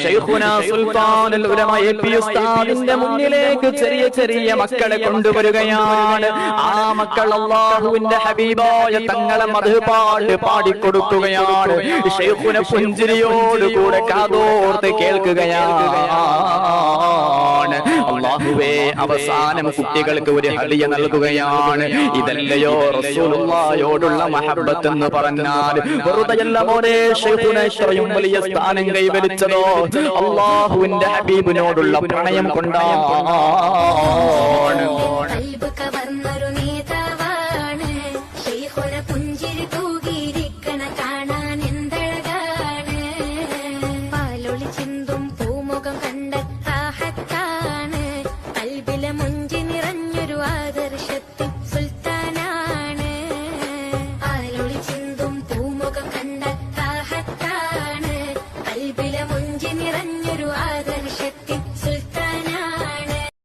ശൈഖുനാ സുൽത്താനുൽ ഉലമ എപി ഉസ്താദിന്റെ മുന്നിലേക്ക് ചെറിയ ചെറിയ മക്കളെ കൊണ്ടുവരികയാണ്. ആ മക്കൾ അല്ലാഹുവിന്റെ ഹബീബായ തങ്ങളെ മദ്ഹ് പാട്ട് പാടിക്കൊടുക്കുകയാണ്. ശൈഖുന പുഞ്ചിരിയോടുകൂടെ കാതോർത്ത് കേൾക്കുകയാണ്. അല്ലാഹുവേ, അവസാനം കുട്ടികൾക്ക് ഒരു ഹദിയ നൽകുകയാണ്. ഇതല്ലയോ റസൂലുള്ളാഹിയോടുള്ള മഹബ്ബത്ത് എന്ന് പറഞ്ഞാൽ? വെറുതെയല്ല മോനെ ശൈഖുന ഇത്രയും വലിയ സ്ഥാനം കൈവരിച്ചതോ അല്ലാഹുവിന്റെ ഹബീബിനോടുള്ള പ്രണയം കൊണ്ടാണ്.